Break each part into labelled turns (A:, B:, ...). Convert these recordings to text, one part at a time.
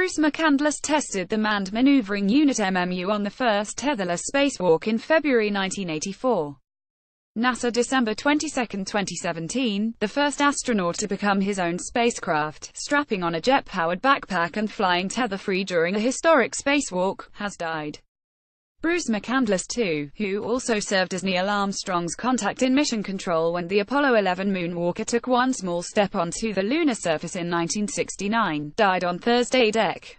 A: Bruce McCandless tested the Manned Maneuvering Unit (MMU) on the first tetherless spacewalk in February 1984. NASA, December 22, 2017, the first astronaut to become his own spacecraft, strapping on a jet-powered backpack and flying tether-free during a historic spacewalk, has died. Bruce McCandless II, who also served as Neil Armstrong's contact in mission control when the Apollo 11 moonwalker took one small step onto the lunar surface in 1969, died on Thursday. Dec.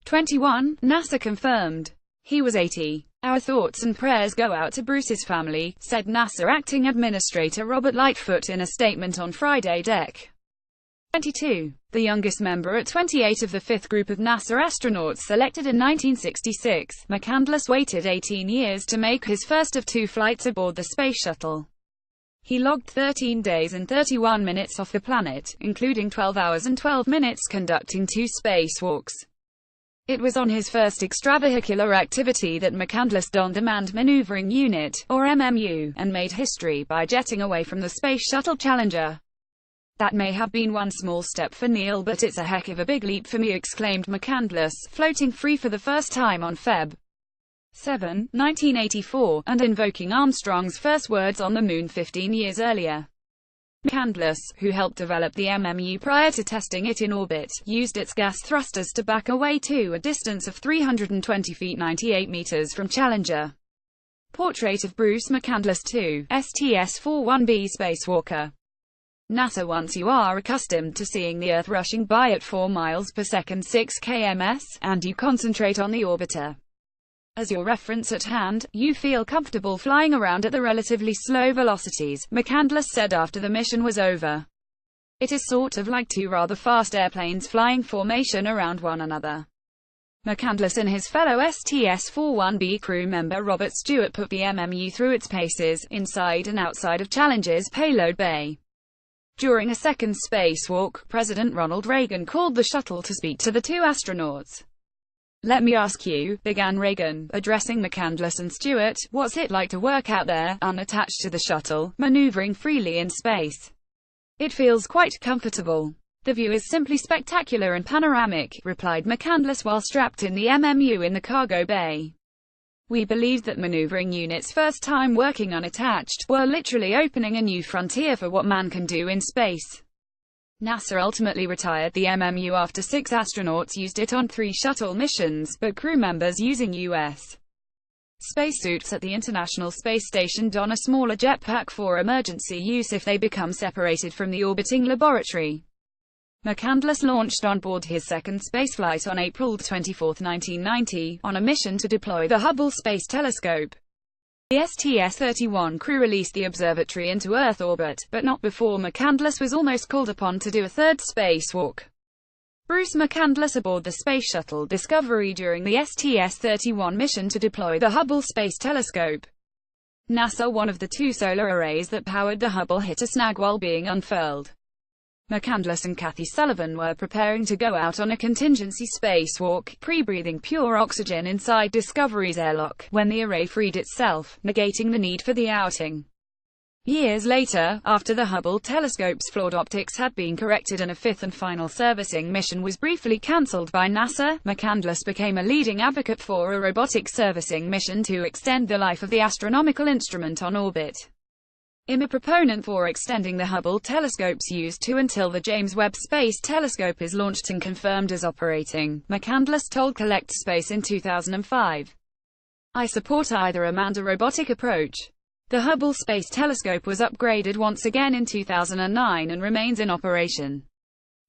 A: 21, NASA confirmed. He was 80. Our thoughts and prayers go out to Bruce's family, said NASA Acting Administrator Robert Lightfoot in a statement on Friday. Dec. 22. The youngest member at 28 of the fifth group of NASA astronauts selected in 1966, McCandless waited 18 years to make his first of two flights aboard the Space Shuttle. He logged 13 days and 31 minutes off the planet, including 12 hours and 12 minutes conducting two spacewalks. It was on his first extravehicular activity that McCandless donned a Manned Maneuvering Unit, or MMU, and made history by jetting away from the Space Shuttle Challenger. "That may have been one small step for Neil, but it's a heck of a big leap for me," exclaimed McCandless, floating free for the first time on Feb. 7, 1984, and invoking Armstrong's first words on the Moon 15 years earlier. McCandless, who helped develop the MMU prior to testing it in orbit, used its gas thrusters to back away to a distance of 320 feet 98 meters from Challenger. Portrait of Bruce McCandless II, STS-41B spacewalker. NASA. Once you are accustomed to seeing the Earth rushing by at 4 miles per second 6 kms, and you concentrate on the orbiter as your reference at hand, you feel comfortable flying around at the relatively slow velocities, McCandless said after the mission was over. It is sort of like two rather fast airplanes flying formation around one another. McCandless and his fellow STS-41B crew member Robert Stewart put the MMU through its paces, inside and outside of Challenger's payload bay. During a second spacewalk, President Ronald Reagan called the shuttle to speak to the two astronauts. "Let me ask you," began Reagan, addressing McCandless and Stewart, "what's it like to work out there, unattached to the shuttle, maneuvering freely in space?" "It feels quite comfortable. The view is simply spectacular and panoramic," replied McCandless while strapped in the MMU in the cargo bay. "We believed that maneuvering units' first time working unattached were literally opening a new frontier for what man can do in space." NASA ultimately retired the MMU after 6 astronauts used it on 3 shuttle missions, but crew members using U.S. spacesuits at the International Space Station don a smaller jetpack for emergency use if they become separated from the orbiting laboratory. McCandless launched on board his second spaceflight on April 24, 1990, on a mission to deploy the Hubble Space Telescope. The STS-31 crew released the observatory into Earth orbit, but not before McCandless was almost called upon to do a third spacewalk. Bruce McCandless aboard the Space Shuttle Discovery during the STS-31 mission to deploy the Hubble Space Telescope. NASA. One of the 2 solar arrays that powered the Hubble hit a snag while being unfurled. McCandless and Kathy Sullivan were preparing to go out on a contingency spacewalk, pre-breathing pure oxygen inside Discovery's airlock, when the array freed itself, negating the need for the outing. Years later, after the Hubble telescope's flawed optics had been corrected and a 5th and final servicing mission was briefly cancelled by NASA, McCandless became a leading advocate for a robotic servicing mission to extend the life of the astronomical instrument on orbit. I'm a proponent for extending the Hubble telescope's use to until the James Webb Space Telescope is launched and confirmed as operating, McCandless told Collect Space in 2005. "I support either a manned or robotic approach." The Hubble Space Telescope was upgraded once again in 2009 and remains in operation.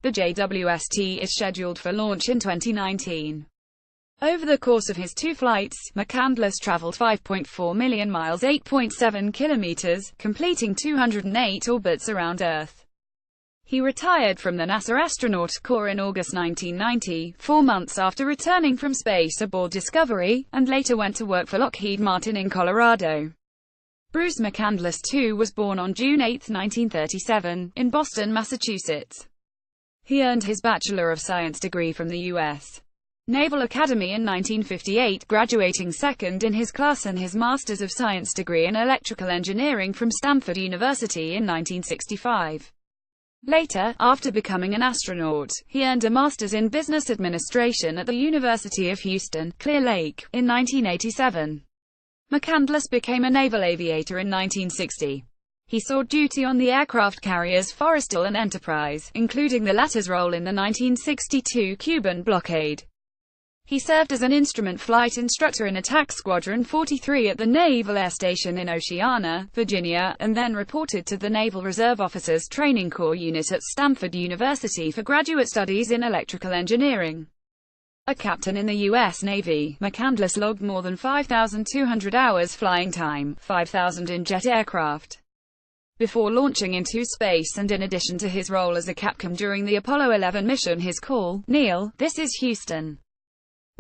A: The JWST is scheduled for launch in 2019. Over the course of his 2 flights, McCandless traveled 5.4 million miles 8.7 kilometers, completing 208 orbits around Earth. He retired from the NASA Astronaut Corps in August 1990, 4 months after returning from space aboard Discovery, and later went to work for Lockheed Martin in Colorado. Bruce McCandless II was born on June 8, 1937, in Boston, Massachusetts. He earned his Bachelor of Science degree from the U.S. Naval Academy in 1958, graduating second in his class, and his Master's of Science degree in Electrical Engineering from Stanford University in 1965. Later, after becoming an astronaut, he earned a master's in business administration at the University of Houston, Clear Lake, in 1987. McCandless became a naval aviator in 1960. He saw duty on the aircraft carriers Forrestal and Enterprise, including the latter's role in the 1962 Cuban blockade. He served as an instrument flight instructor in Attack Squadron 43 at the Naval Air Station in Oceana, Virginia, and then reported to the Naval Reserve Officers Training Corps unit at Stanford University for graduate studies in electrical engineering. A captain in the U.S. Navy, McCandless logged more than 5,200 hours flying time, 5,000 in jet aircraft, before launching into space, and in addition to his role as a capcom during the Apollo 11 mission, his call, "Neil, this is Houston.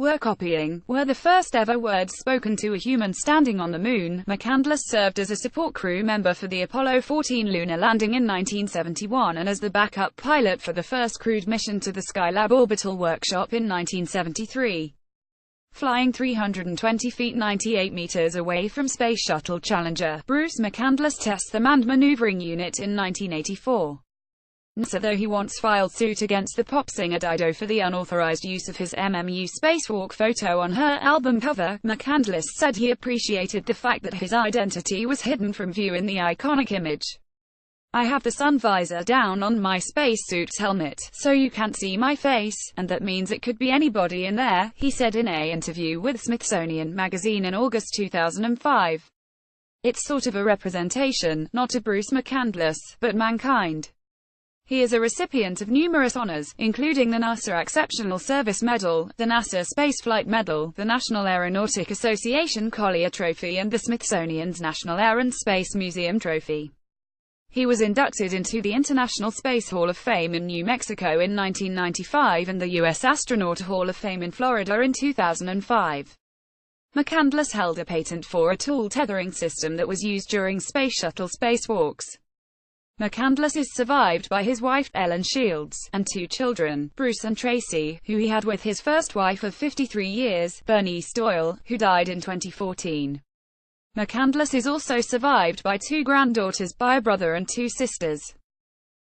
A: We're copying," were the first ever words spoken to a human standing on the moon. McCandless served as a support crew member for the Apollo 14 lunar landing in 1971 and as the backup pilot for the first crewed mission to the Skylab orbital workshop in 1973. Flying 320 feet 98 meters away from Space Shuttle Challenger, Bruce McCandless tests the Manned Maneuvering Unit in 1984. NASA, though he once filed suit against the pop singer Dido for the unauthorized use of his MMU spacewalk photo on her album cover, McCandless said he appreciated the fact that his identity was hidden from view in the iconic image. "I have the sun visor down on my spacesuit's helmet, so you can't see my face, and that means it could be anybody in there," he said in an interview with Smithsonian Magazine in August 2005. "It's sort of a representation, not of Bruce McCandless, but mankind." He is a recipient of numerous honors, including the NASA Exceptional Service Medal, the NASA Spaceflight Medal, the National Aeronautic Association Collier Trophy, and the Smithsonian's National Air and Space Museum Trophy. He was inducted into the International Space Hall of Fame in New Mexico in 1995 and the U.S. Astronaut Hall of Fame in Florida in 2005. McCandless held a patent for a tool tethering system that was used during Space Shuttle spacewalks. McCandless is survived by his wife, Ellen Shields, and two children, Bruce and Tracy, who he had with his first wife of 53 years, Bernice Doyle, who died in 2014. McCandless is also survived by two granddaughters by a brother and two sisters.